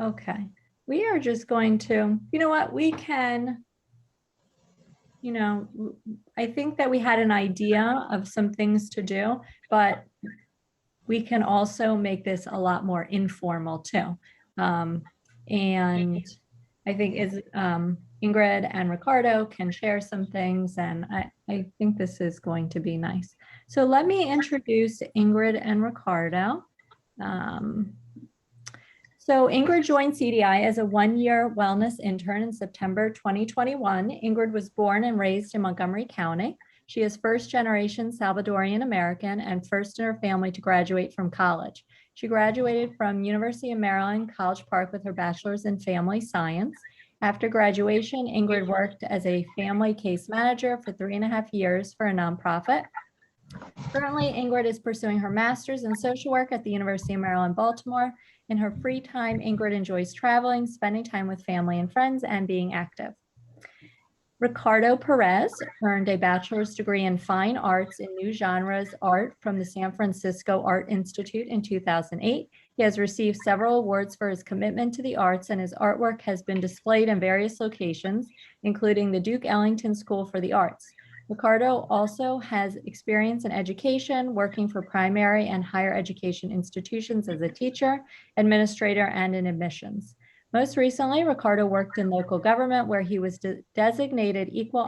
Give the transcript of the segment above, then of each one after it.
Okay. We are just going to, you know what, we can, I think that we had an idea of some things to do, but we can also make this a lot more informal too. And I think Ingrid and Ricardo can share some things, and I think this is going to be nice. So let me introduce Ingrid and Ricardo. So Ingrid joined CDI as a one-year wellness intern in September 2021. Ingrid was born and raised in Montgomery County. She is first-generation Salvadorian American and first in her family to graduate from college. She graduated from University of Maryland, College Park with her bachelor's in family science. After graduation, Ingrid worked as a family case manager for 3.5 years for a nonprofit. Currently, Ingrid is pursuing her master's in social work at the University of Maryland, Baltimore. In her free time, Ingrid enjoys traveling, spending time with family and friends, and being active. Ricardo Perez earned a bachelor's degree in fine arts in new genres art from the San Francisco Art Institute in 2008. He has received several awards for his commitment to the arts, and his artwork has been displayed in various locations, including the Duke Ellington School for the Arts. Ricardo also has experience in education, working for primary and higher education institutions as a teacher, administrator, and in admissions. Most recently, Ricardo worked in local government where he was designated equal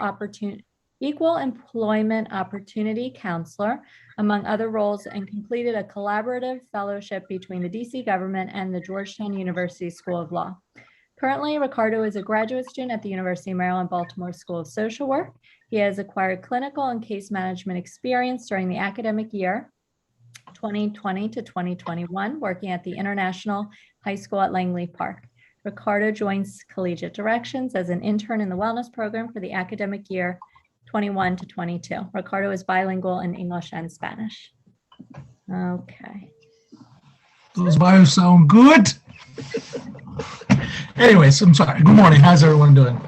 employment opportunity counselor, among other roles, and completed a collaborative fellowship between the DC government and the Georgetown University School of Law. Currently, Ricardo is a graduate student at the University of Maryland, Baltimore School of Social Work. He has acquired clinical and case management experience during the academic year 2020 to 2021, working at the International High School at Langley Park. Ricardo joins Collegiate Directions as an intern in the wellness program for the academic year 21 to 22. Ricardo is bilingual in English and Spanish. Okay. Those bios sound good. Anyways, I'm sorry. Good morning. How's everyone doing?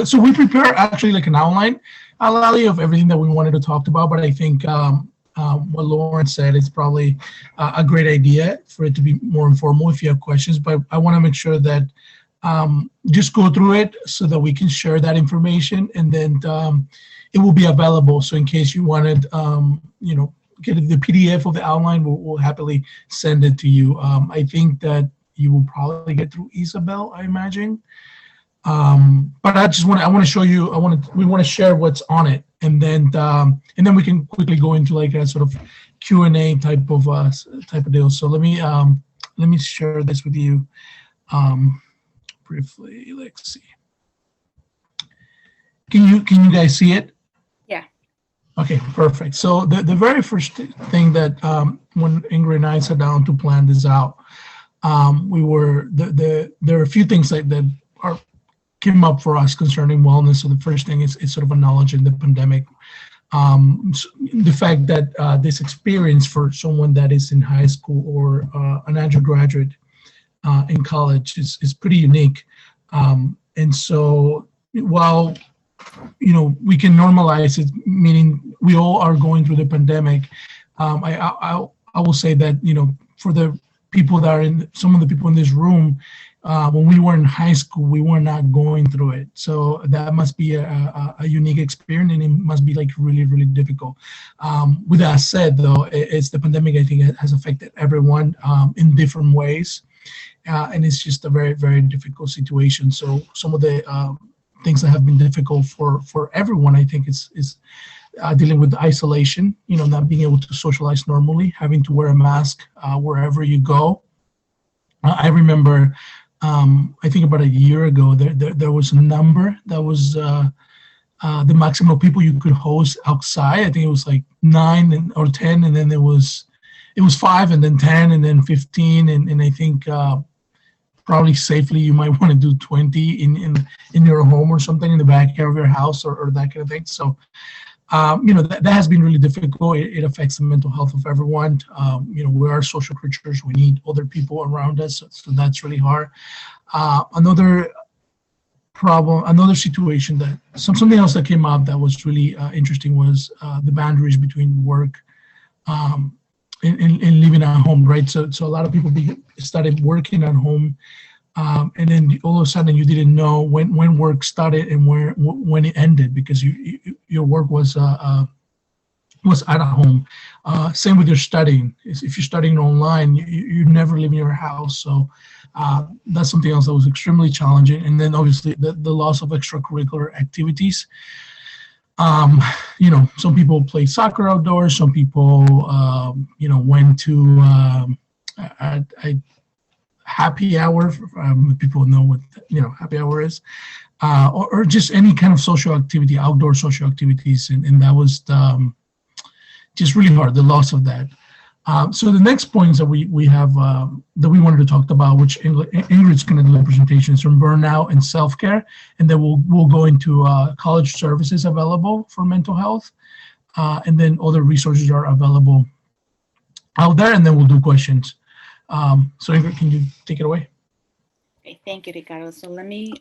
So we prepare actually like an outline of everything that we wanted to talk about, but I think what Lauren said is probably a great idea for it to be more informal if you have questions, but I want to make sure that just go through it so that we can share that information, and then it will be available. So in case you wanted, get the PDF of the outline, we'll happily send it to you. I think that you will probably get through Isabel, I imagine. But I want to show you, we want to share what's on it, and then we can quickly go into like a sort of Q&A type of deal. So let me share this with you briefly. Let's see. Can you guys see it? Yeah. Okay, perfect. So the very first thing that when Ingrid and I sat down to plan this out, there are a few things that came up for us concerning wellness. So the first thing is sort of acknowledging the pandemic. The fact that this experience for someone that is in high school or an undergraduate in college is pretty unique. And so while we can normalize it, meaning we all are going through the pandemic, I will say that for the people that are some of the people in this room, when we were in high school, we were not going through it. So that must be a unique experience, and it must be like really, really difficult. With that said, though, it's the pandemic, I think, has affected everyone in different ways. And it's just a very, very difficult situation. So some of the things that have been difficult for everyone, I think, is dealing with isolation, not being able to socialize normally, having to wear a mask wherever you go. I remember, I think about a year ago, there was a number that was the maximum people you could host outside. I think it was like 9 or 10, and then it was 5, and then 10, and then 15, and I think probably safely you might want to do 20 in your home or something in the backyard of your house or that kind of thing. So that has been really difficult. It affects the mental health of everyone. We are social creatures. We need other people around us, so that's really hard. Another situation that something else that came up that was really interesting was the boundaries between work in living at home, right? So a lot of people started working at home, and then all of a sudden you didn't know when work started and when it ended, because your work was at home. Same with your studying. If you're studying online, you never leave your house. So that's something else that was extremely challenging. And then obviously the loss of extracurricular activities. Some people play soccer outdoors. Some people, went to a happy hour. People know what happy hour is, or just any kind of social activity, outdoor social activities, and that was just really hard. The loss of that. So the next points that we have that we wanted to talk about, which Ingrid's going to do the presentation, is from burnout and self-care, and then we'll go into college services available for mental health, and then other resources are available out there, and then we'll do questions. So Ingrid, can you take it away? Okay, thank you, Ricardo. So let me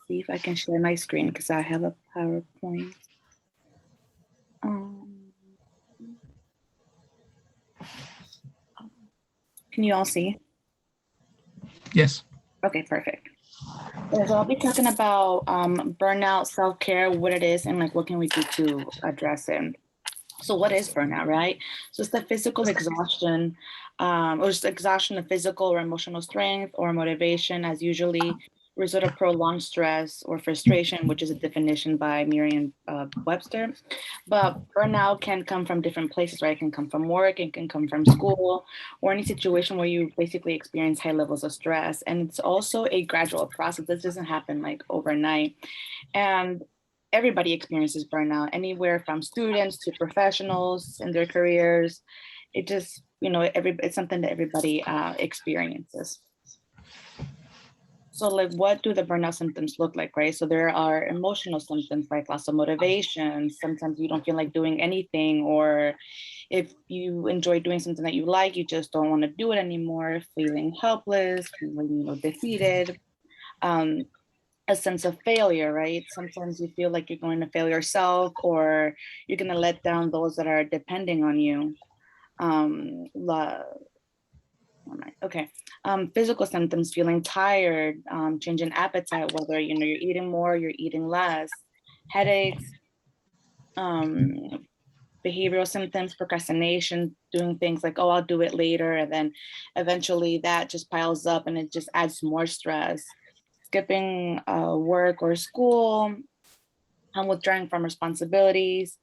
see if I can share my screen because I have a PowerPoint. Can you all see? Yes. Okay, perfect. So I'll be talking about burnout, self-care, what it is, and like what can we do to address it. So what is burnout, right? So it's the physical exhaustion, or just exhaustion of physical or emotional strength or motivation, as usually result of prolonged stress or frustration, which is a definition by Merriam-Webster. But burnout can come from different places, right? It can come from work, it can come from school, or any situation where you basically experience high levels of stress. And it's also a gradual process. This doesn't happen like overnight. And everybody experiences burnout, anywhere from students to professionals in their careers. It just, it's something that everybody experiences. So like, what do the burnout symptoms look like, right? So there are emotional symptoms like loss of motivation. Sometimes you don't feel like doing anything, or if you enjoy doing something that you like, you just don't want to do it anymore, feeling helpless, feeling, defeated. A sense of failure, right? Sometimes you feel like you're going to fail yourself, or you're going to let down those that are depending on you. Physical symptoms, feeling tired, change in appetite, whether you're eating more, you're eating less, headaches, behavioral symptoms, procrastination, doing things like, oh, I'll do it later, and then eventually that just piles up and it just adds more stress. Skipping work or school, withdrawing from responsibilities,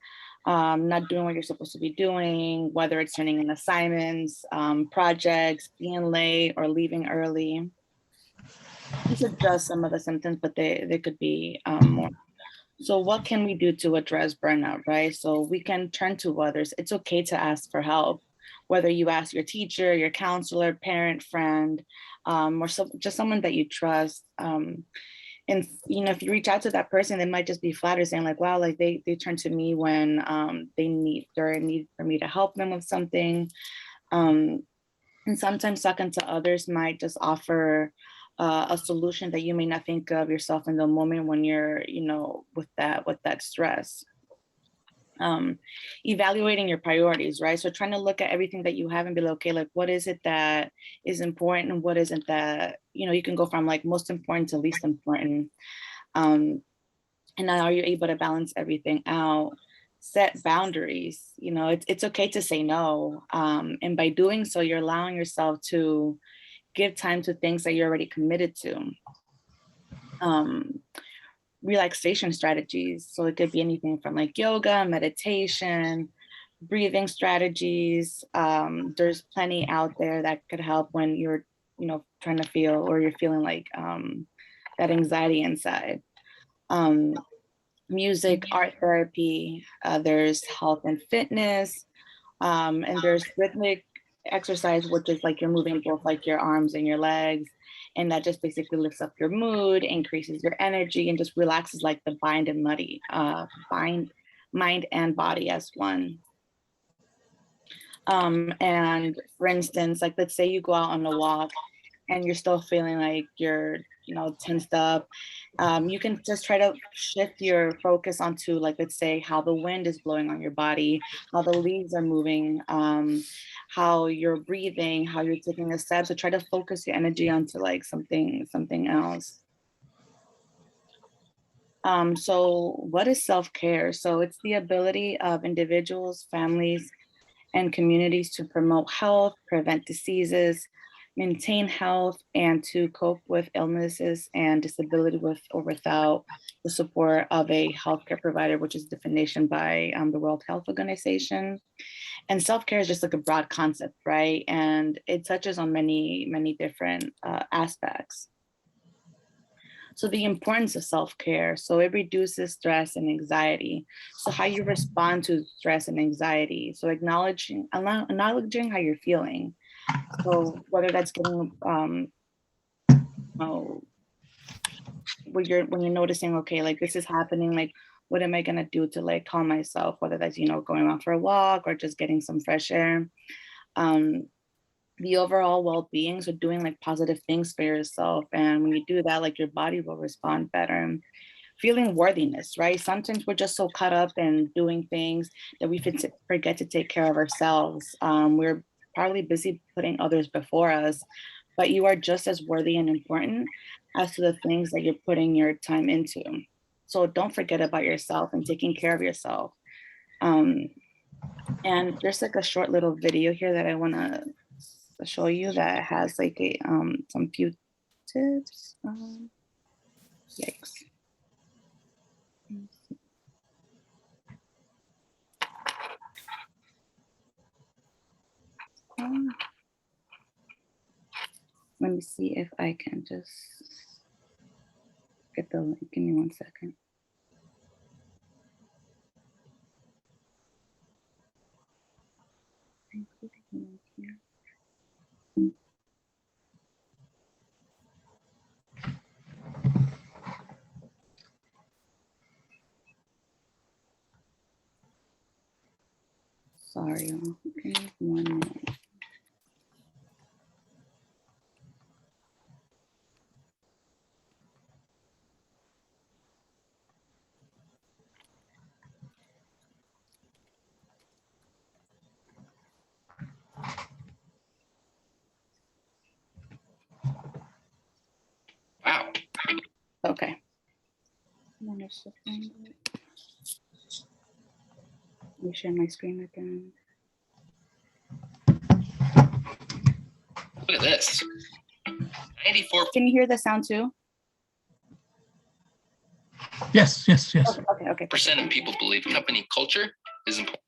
not doing what you're supposed to be doing, whether it's turning in assignments, projects, being late, or leaving early. These are just some of the symptoms, but they could be more. So what can we do to address burnout, right? So we can turn to others. It's okay to ask for help, whether you ask your teacher, your counselor, parent, friend, or just someone that you trust. And if you reach out to that person, they might just be flattered, saying like, wow, like they turn to me when they're in need for me to help them with something. And sometimes talking to others might just offer a solution that you may not think of yourself in the moment when you're, with that stress. Evaluating your priorities, right? So trying to look at everything that you have and be like, okay, like what is it that is important and what isn't that, you can go from like most important to least important. And now are you able to balance everything out? Set boundaries, it's okay to say no. And by doing so, you're allowing yourself to give time to things that you're already committed to. Relaxation strategies. So it could be anything from like yoga, meditation, breathing strategies. There's plenty out there that could help when you're, trying to feel, or you're feeling like that anxiety inside. Music, art therapy, there's health and fitness, and there's rhythmic exercise, which is like you're moving both like your arms and your legs, and that just basically lifts up your mood, increases your energy, and just relaxes like the mind and body as one. And for instance, like let's say you go out on a walk and you're still feeling like you're tensed up. You can just try to shift your focus onto, like, let's say how the wind is blowing on your body, how the leaves are moving, how you're breathing, how you're taking a step. So try to focus your energy onto like something else. So what is self-care? So it's the ability of individuals, families, and communities to promote health, prevent diseases, maintain health, and to cope with illnesses and disability with or without the support of a healthcare provider, which is definition by the World Health Organization. And self-care is just like a broad concept, right? And it touches on many different aspects. So the importance of self-care. So it reduces stress and anxiety. So how you respond to stress and anxiety. So acknowledging how you're feeling. So whether that's getting, when you're noticing, okay, like this is happening, like what am I gonna do to like calm myself? Whether that's, going out for a walk or just getting some fresh air. The overall well-being, so doing like positive things for yourself. And when you do that, like your body will respond better. Feeling worthiness, right? Sometimes we're just so caught up in doing things that we forget to take care of ourselves. We're probably busy putting others before us, but you are just as worthy and important as to the things that you're putting your time into. So don't forget about yourself and taking care of yourself. And there's like a short little video here that I want to show you that has like a some few tips. Yikes. Let me see if I can just get the link. Give me 1 second. Sorry, y'all. Okay, 1 minute. Wow. Okay. Let me share my screen again. Look at this. 94% Can you hear the sound too? Yes. Okay. of people believe company culture is important.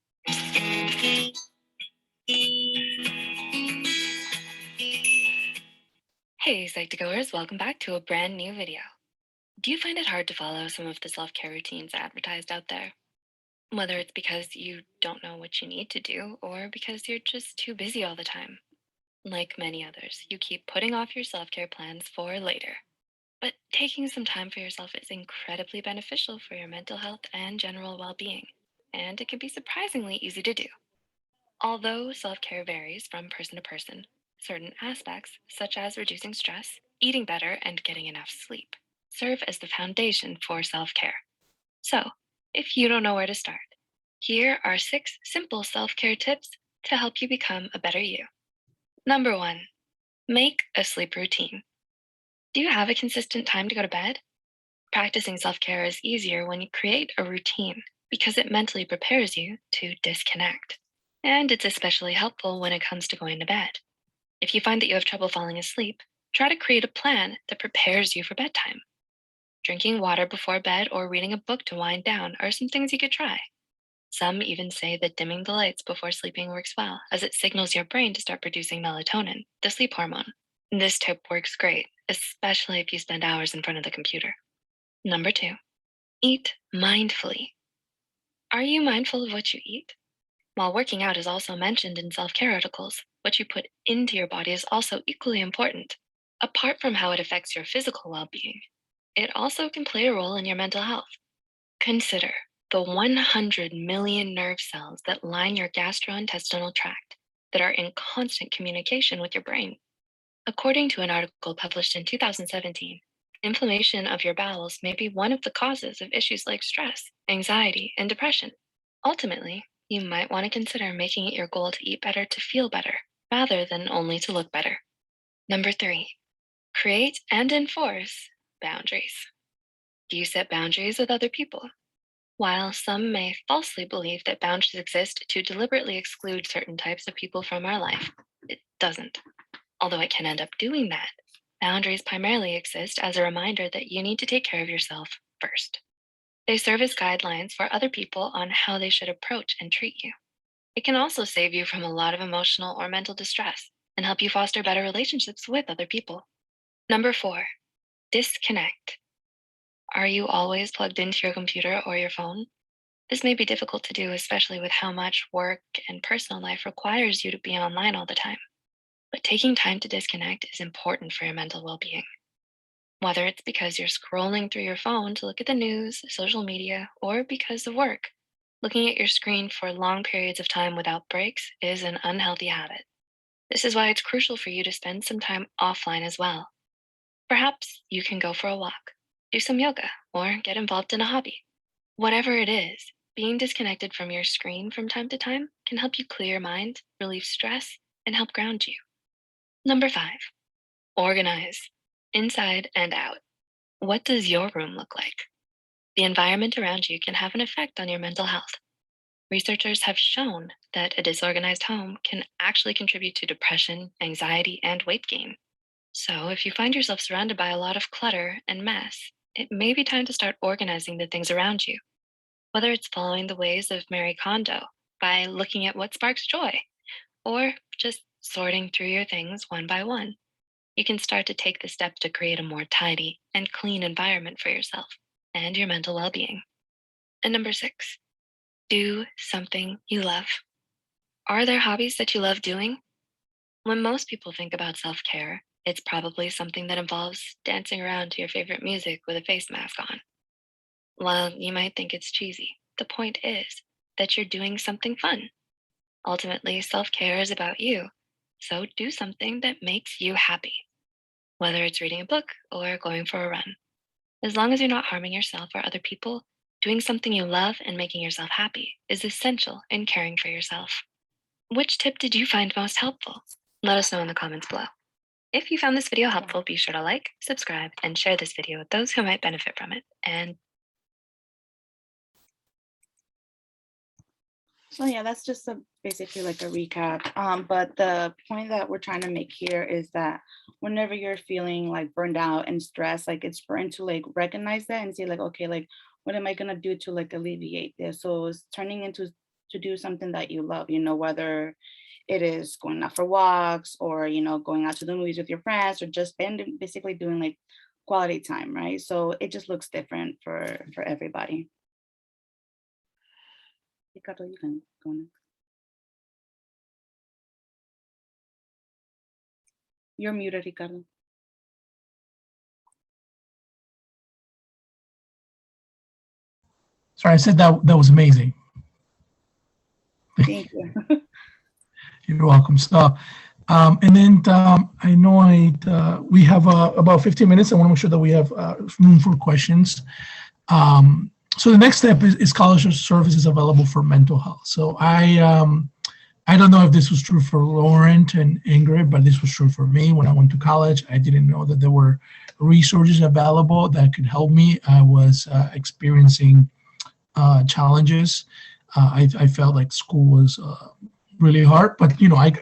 Hey, Psych2Goers, welcome back to a brand new video. Do you find it hard to follow some of the self-care routines advertised out there? Whether it's because you don't know what you need to do or because you're just too busy all the time. Like many others, you keep putting off your self-care plans for later. But taking some time for yourself is incredibly beneficial for your mental health and general well-being, and it can be surprisingly easy to do. Although self-care varies from person to person, certain aspects, such as reducing stress, eating better, and getting enough sleep, serve as the foundation for self-care. So, if you don't know where to start, here are 6 simple self-care tips to help you become a better you. Number 1, make a sleep routine. Do you have a consistent time to go to bed? Practicing self-care is easier when you create a routine because it mentally prepares you to disconnect. And it's especially helpful when it comes to going to bed. If you find that you have trouble falling asleep, try to create a plan that prepares you for bedtime. Drinking water before bed or reading a book to wind down are some things you could try. Some even say that dimming the lights before sleeping works well, as it signals your brain to start producing melatonin, the sleep hormone. This tip works great, especially if you spend hours in front of the computer. Number 2, eat mindfully. Are you mindful of what you eat? While working out is also mentioned in self-care articles, what you put into your body is also equally important. Apart from how it affects your physical well-being, it also can play a role in your mental health. Consider the 100 million nerve cells that line your gastrointestinal tract that are in constant communication with your brain. According to an article published in 2017, Inflammation of your bowels may be one of the causes of issues like stress, anxiety, and depression. Ultimately, you might want to consider making it your goal to eat better to feel better, rather than only to look better. Number 3, create and enforce boundaries. Do you set boundaries with other people? While some may falsely believe that boundaries exist to deliberately exclude certain types of people from our life, it doesn't. Although it can end up doing that, boundaries primarily exist as a reminder that you need to take care of yourself first. They serve as guidelines for other people on how they should approach and treat you. It can also save you from a lot of emotional or mental distress and help you foster better relationships with other people. Number 4, disconnect. Are you always plugged into your computer or your phone? This may be difficult to do, especially with how much work and personal life requires you to be online all the time. But taking time to disconnect is important for your mental well-being. Whether it's because you're scrolling through your phone to look at the news, social media, or because of work, looking at your screen for long periods of time without breaks is an unhealthy habit. This is why it's crucial for you to spend some time offline as well. Perhaps you can go for a walk, do some yoga, or get involved in a hobby. Whatever it is, being disconnected from your screen from time to time can help you clear your mind, relieve stress, and help ground you. Number 5, organize, inside and out. What does your room look like? The environment around you can have an effect on your mental health. Researchers have shown that a disorganized home can actually contribute to depression, anxiety, and weight gain. So if you find yourself surrounded by a lot of clutter and mess, it may be time to start organizing the things around you. Whether it's following the ways of Marie Kondo by looking at what sparks joy, or just sorting through your things one by one, you can start to take the step to create a more tidy and clean environment for yourself and your mental well-being. And number 6, do something you love. Are there hobbies that you love doing? When most people think about self-care, it's probably something that involves dancing around to your favorite music with a face mask on. While you might think it's cheesy, the point is that you're doing something fun. Ultimately, self-care is about you, so do something that makes you happy, whether it's reading a book or going for a run. As long as you're not harming yourself or other people, doing something you love and making yourself happy is essential in caring for yourself. Which tip did you find most helpful? Let us know in the comments below. If you found this video helpful, be sure to like, subscribe, and share this video with those who might benefit from it. And So yeah, that's just basically like a recap. But the point that we're trying to make here is that whenever you're feeling like burned out and stressed, like it's important to like recognize that and say like, okay, like what am I gonna do to like alleviate this? So it's turning into to do something that you love, whether it is going out for walks or going out to the movies with your friends or just basically doing like quality time, right? So it just looks different for everybody. Ricardo, you can go next. You're muted, Ricardo. Sorry, I said that was amazing. Thank you. You're welcome. So, and then I know we have about 15 minutes. I want to make sure that we have room for questions. So the next step is scholarship services available for mental health. So I don't know if this was true for Laurent and Ingrid, but this was true for me when I went to college. I didn't know that there were resources available that could help me. I was experiencing challenges. I felt like school was really hard, but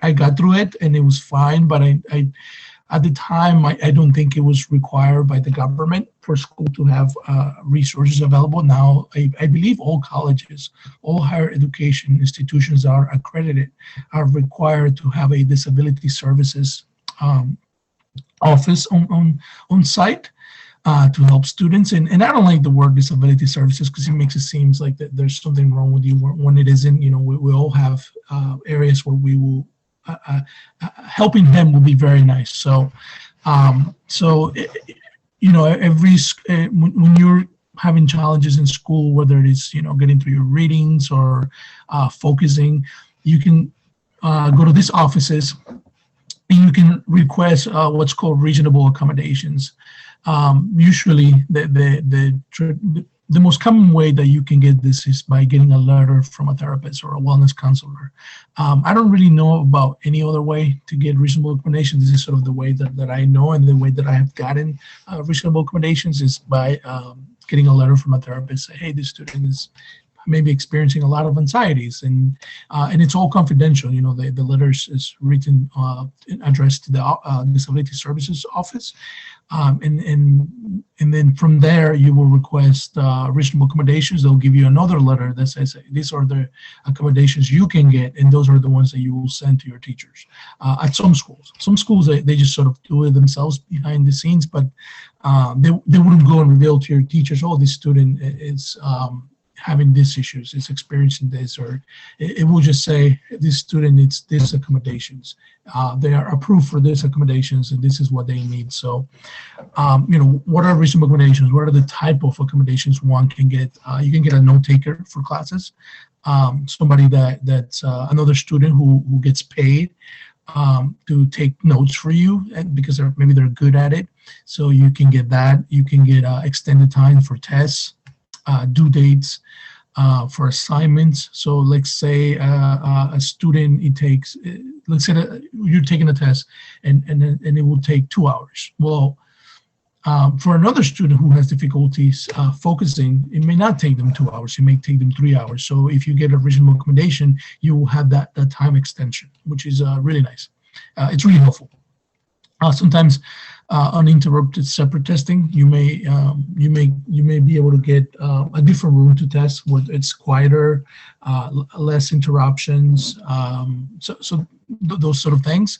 I got through it and it was fine. But I at the time, I don't think it was required by the government for school to have resources available. Now, I believe all colleges, all higher education institutions are accredited, are required to have a disability services office on site to help students. And I don't like the word disability services because it makes it seem like that there's something wrong with you when it isn't. We all have areas where we will helping them will be very nice. So, when you're having challenges in school, whether it is getting through your readings or focusing, you can go to these offices and you can request what's called reasonable accommodations. Usually the most common way that you can get this is by getting a letter from a therapist or a wellness counselor. I don't really know about any other way to get reasonable accommodations. This is sort of the way that I know, and the way that I have gotten reasonable accommodations is by getting a letter from a therapist. Say, hey, this student is maybe experiencing a lot of anxieties, and it's all confidential. You know, the letter is written addressed to the Disability Services Office, and then from there you will request reasonable accommodations. They'll give you another letter that says these are the accommodations you can get, and those are the ones that you will send to your teachers. At some schools they just sort of do it themselves behind the scenes, but they wouldn't go and reveal to your teachers, oh, this student is having these issues, is experiencing this, or it will just say this student needs these accommodations. They are approved for these accommodations, and this is what they need. So, you know, what are reasonable accommodations? What are the type of accommodations one can get? You can get a note taker for classes, somebody that's another student who gets paid to take notes for you, and because maybe they're good at it. So you can get that. You can get extended time for tests, due dates, for assignments. So let's say a student, it takes, let's say that you're taking a test and it will take 2 hours. Well, for another student who has difficulties focusing, it may not take them 2 hours. It may take them 3 hours. So if you get a reasonable accommodation, you will have that time extension, which is really nice. It's really helpful. Sometimes uninterrupted separate testing, you may be able to get a different room to test where it's quieter, less interruptions, so those sort of things.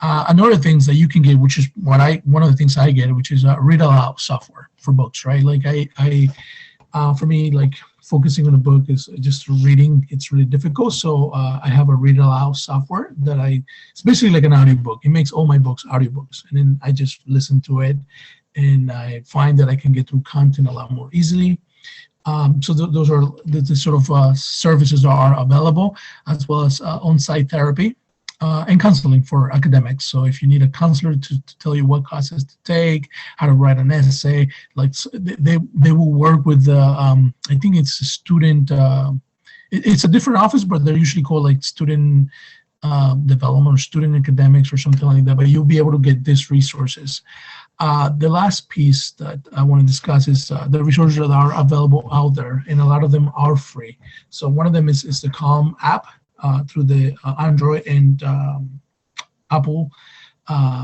Another things that you can get, which is one of the things I get, which is read aloud software for books, right? Like for me, like focusing on a book is just reading, it's really difficult. So I have a read aloud software that it's basically like an audiobook. It makes all my books audiobooks, and then I just listen to it, and I find that I can get through content a lot more easily. So those are the sort of services that are available, as well as on-site therapy and counseling for academics. So if you need a counselor to tell you what classes to take, how to write an essay, like they will work with the, I think it's a student, it's a different office, but they're usually called like student development or student academics or something like that, but you'll be able to get these resources. The last piece that I want to discuss is the resources that are available out there, and a lot of them are free. So one of them is the Calm app through the Android and Apple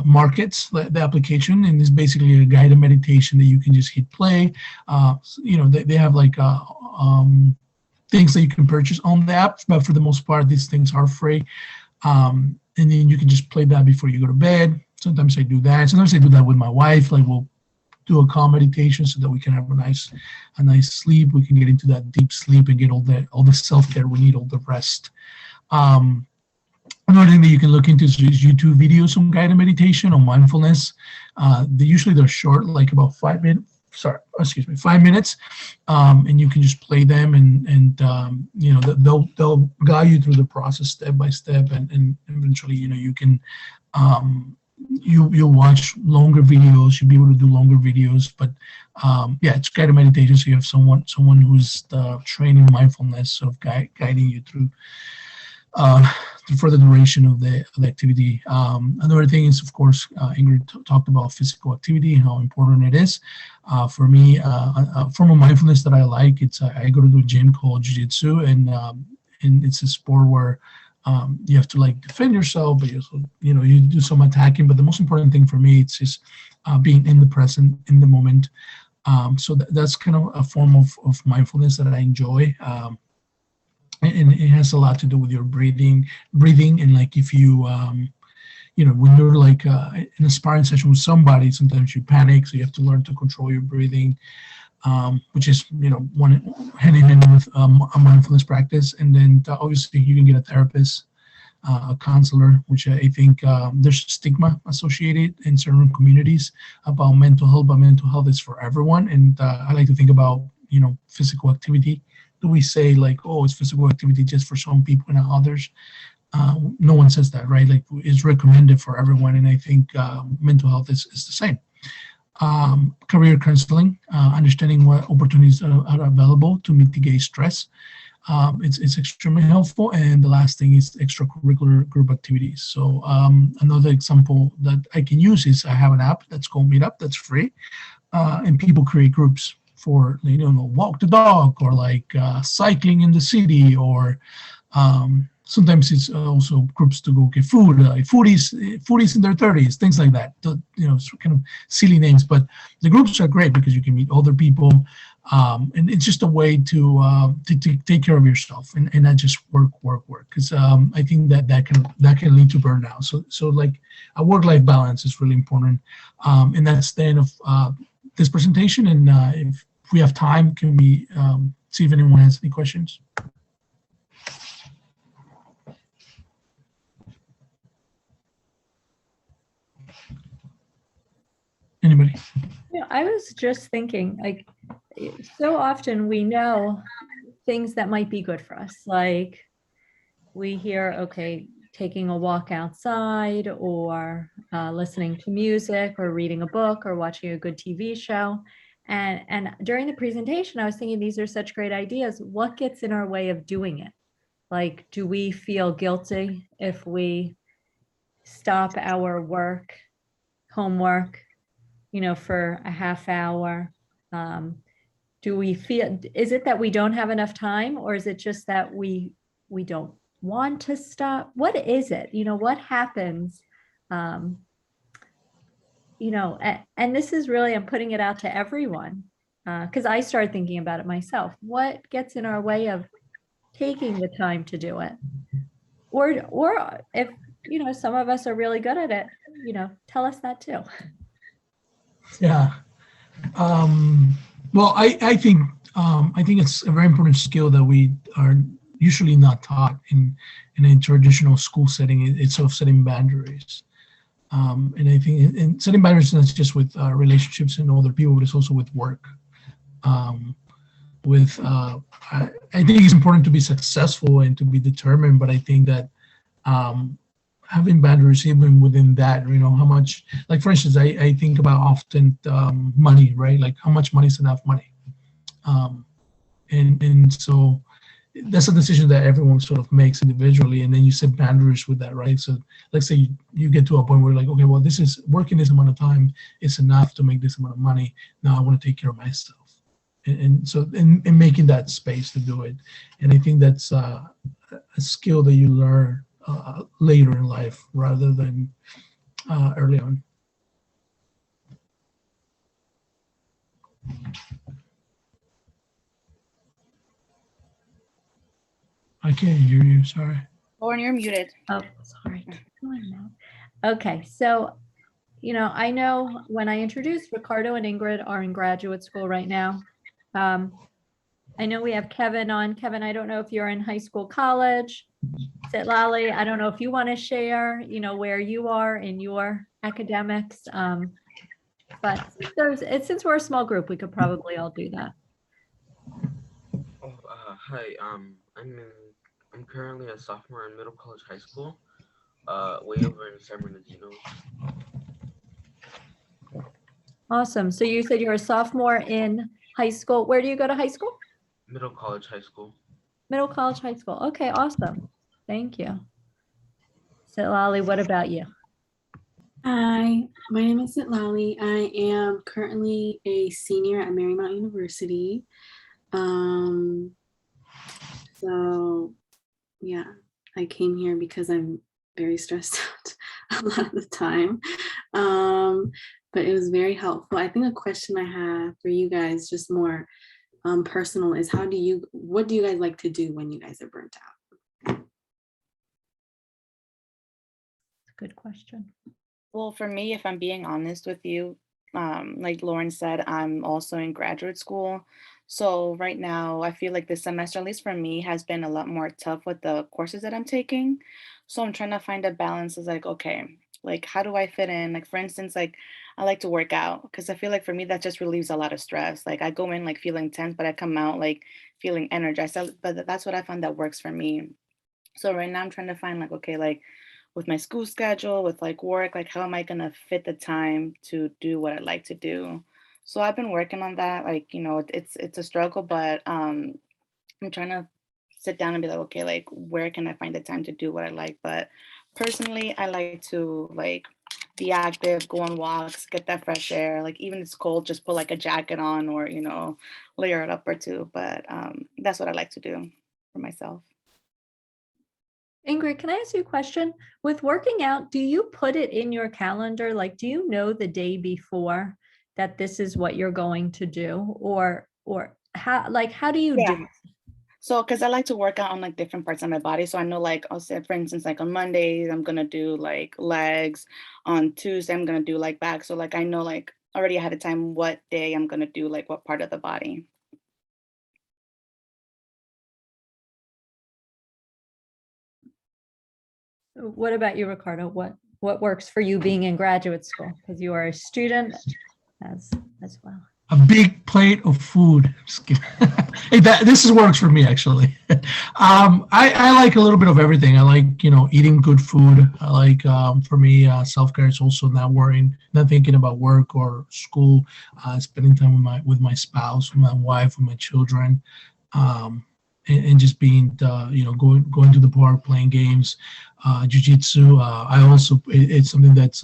markets, the application, and it's basically a guided meditation that you can just hit play. You know, they have like things that you can purchase on the app, but for the most part, these things are free. And then you can just play that before you go to bed. Sometimes I do that. Sometimes I do that with my wife. Like we'll do a calm meditation so that we can have a nice sleep. We can get into that deep sleep and get all the self-care we need, all the rest. Another thing that you can look into is YouTube videos on guided meditation, on mindfulness. They're short, like about 5 minutes. 5 minutes, and you can just play them, and you know, they'll guide you through the process step by step, and eventually, you know, you can you'll watch longer videos. You'll be able to do longer videos, but yeah, it's guided meditation, so you have someone who's trained in mindfulness, sort of guiding you through for the duration of the activity. Another thing is, of course, Ingrid talked about physical activity and how important it is. For me, a form of mindfulness that I like, it's I go to a gym called Jiu-Jitsu, and it's a sport where you have to like defend yourself, but you also, you know, you do some attacking. But the most important thing for me, it's just being in the present, in the moment. So that's kind of a form of mindfulness that I enjoy. And it has a lot to do with your breathing, and like if you, you know, when you're like in a sparring session with somebody, sometimes you panic, so you have to learn to control your breathing, which is, you know, hand in hand with a mindfulness practice. And then obviously you can get a therapist, a counselor, which I think there's stigma associated in certain communities about mental health, but mental health is for everyone. And I like to think about, you know, physical activity. Do we say like, oh, it's physical activity just for some people and not others? No one says that, right? Like, it's recommended for everyone, and I think mental health is the same. career counseling, understanding what opportunities are available to mitigate stress. It's extremely helpful. And the last thing is extracurricular group activities. So another example that I can use is I have an app that's called Meetup that's free, and people create groups for walk the dog, or like cycling in the city, or sometimes it's also groups to go get food, foodies in their 30s, things like that. Kind of silly names, but the groups are great because you can meet other people, and it's just a way to take care of yourself and not just work. Because I think that can lead to burnout. So like a work-life balance is really important, and that's the end of this presentation. And if we have time, can we see if anyone has any questions? Anybody? Yeah, I was just thinking, like, so often we know things that might be good for us. Like we hear, okay, taking a walk outside, or listening to music, or reading a book, or watching a good TV show. And during the presentation, I was thinking these are such great ideas. What gets in our way of doing it? Like, do we feel guilty if we stop our homework, for a half hour? Do we feel, is it that we don't have enough time, or is it just that we don't want to stop? What is it? What happens? And this is really, I'm putting it out to everyone, because I started thinking about it myself. What gets in our way of taking the time to do it? Or if, some of us are really good at it, tell us that too. Yeah. Well, I think it's a very important skill that we are usually not taught in a traditional school setting. It's sort of setting boundaries. And I think in setting boundaries, not just with relationships and other people, but it's also with work. I think it's important to be successful and to be determined, but I think that having boundaries even within that, how much, like for instance, I think about often money, right? Like how much money is enough money. And so that's a decision that everyone sort of makes individually, and then you set boundaries with that, right? So let's say you get to a point where you're like, okay, well, this is working this amount of time, it's enough to make this amount of money. Now I want to take care of myself. And so in making that space to do it. And I think that's a skill that you learn later in life rather than early on. I can't hear you, sorry. Lauren, you're muted. Oh, sorry. Okay, so, I know when I introduced, Ricardo and Ingrid are in graduate school right now. I know we have Kevin on. Kevin, I don't know if you're in high school, college. Sitlali, I don't know if you want to share, where you are in your academics. But since we're a small group, we could probably all do that. Oh, hi. I'm currently a sophomore in Middle College High School, way over in San Bernardino. Awesome. So you said you're a sophomore in high school. Where do you go to high school? Middle College High School. Middle College High School. Okay, awesome. Thank you. Sitlali, what about you? Hi, my name is Sitlali. I am currently a senior at Marymount University. So yeah, I came here because I'm very stressed out a lot of the time. But it was very helpful. I think a question I have for you guys, just more personal, is what do you guys like to do when you guys are burnt out? Good question. Well, for me, if I'm being honest with you, like Lauren said, I'm also in graduate school. So right now, I feel like this semester, at least for me, has been a lot more tough with the courses that I'm taking. So I'm trying to find a balance. Is like, okay, like how do I fit in? Like for instance, like I like to work out because I feel like for me that just relieves a lot of stress. Like I go in like feeling tense, but I come out like feeling energized. But that's what I find that works for me. So right now I'm trying to find like, okay, like with my school schedule, with like work, like how am I gonna fit the time to do what I like to do? So I've been working on that. Like, it's a struggle, but I'm trying to sit down and be like, okay, like where can I find the time to do what I like? But personally, I like to like be active, go on walks, get that fresh air. Like even if it's cold, just put like a jacket on or, layer it up or two. But that's what I like to do for myself. Ingrid, can I ask you a question? With working out, do you put it in your calendar? Like, do you know the day before that this is what you're going to do? Or how do you Yeah. do it? So, because I like to work out on like different parts of my body. So I know, like, I'll say, for instance, like on Mondays, I'm going to do like legs. On Tuesday, I'm going to do like back. So, like, I know, like, already ahead of time what day I'm going to do like what part of the body. What about you, Ricardo? What works for you being in graduate school? Because you are a student as well. A big plate of food. Just kidding. Hey, this works for me actually. I like a little bit of everything. I like eating good food. I like for me self-care is also not worrying, not thinking about work or school. Spending time with my spouse, with my wife, with my children, and just being going to the park, playing games, jiu-jitsu. I also it's something that's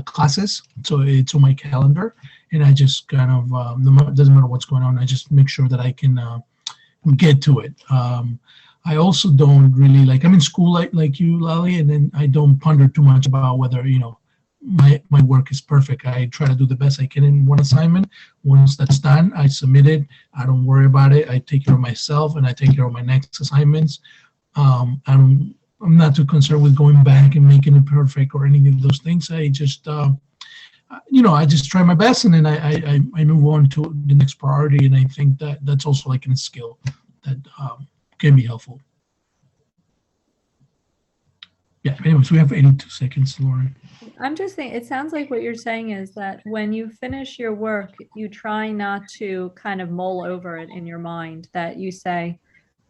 classes, so it's on my calendar. And I just kind of doesn't matter what's going on. I just make sure that I can get to it. I also don't really I'm in school like you, Lali, and then I don't ponder too much about whether my work is perfect. I try to do the best I can in one assignment. Once that's done, I submit it. I don't worry about it. I take care of myself and I take care of my next assignments. I'm not too concerned with going back and making it perfect or any of those things. I just I just try my best, and then I move on to the next priority. And I think that's also like a skill that can be helpful. Yeah. Anyways, we have 82 seconds, Lauren. I'm just saying, it sounds like what you're saying is that when you finish your work, you try not to kind of mull over it in your mind, that you say,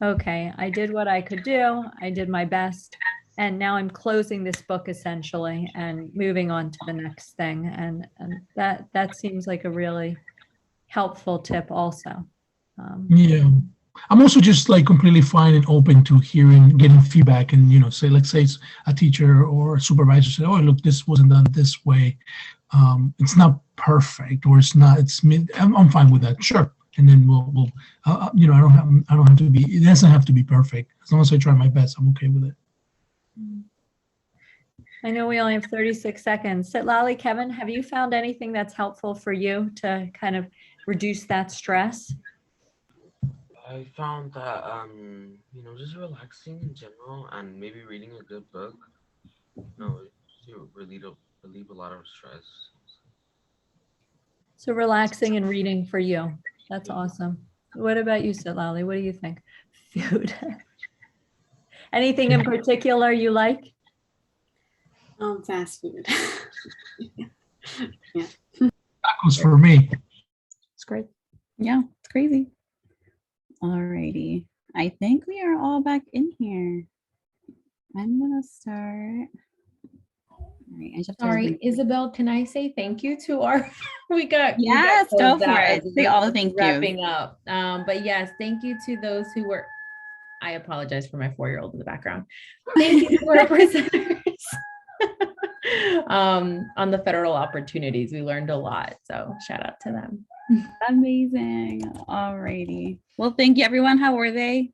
okay, I did what I could do. I did my best. And now I'm closing this book essentially and moving on to the next thing. And that seems like a really helpful tip also. Yeah. I'm also just completely fine and open to getting feedback, and say, let's say it's a teacher or a supervisor say, oh, look, this wasn't done this way. It's not perfect, or I'm fine with that. Sure. And then we'll I don't have to be, it doesn't have to be perfect. As long as I try my best, I'm okay with it. I know we only have 36 seconds. Sitlali, Kevin, have you found anything that's helpful for you to kind of reduce that stress? I found that just relaxing in general and maybe reading a good book, to relieve a lot of stress. So relaxing and reading for you. That's awesome. What about you, Sitlali? What do you think? Food. Anything in particular you like? Fast food. Yeah. Tacos for me. It's great. Yeah, it's crazy. Alrighty. I think we are all back in here. I'm gonna start. All right, I just Sorry, Isabel, can I say thank you to our Yes, go for it. Say all the thank yous. Wrapping up. But yes, thank you to those who were, I apologize for my 4-year-old in the background. Thank you to our presenters on the federal opportunities. We learned a lot. So shout out to them. Amazing. Alrighty. Well, thank you everyone. How were they?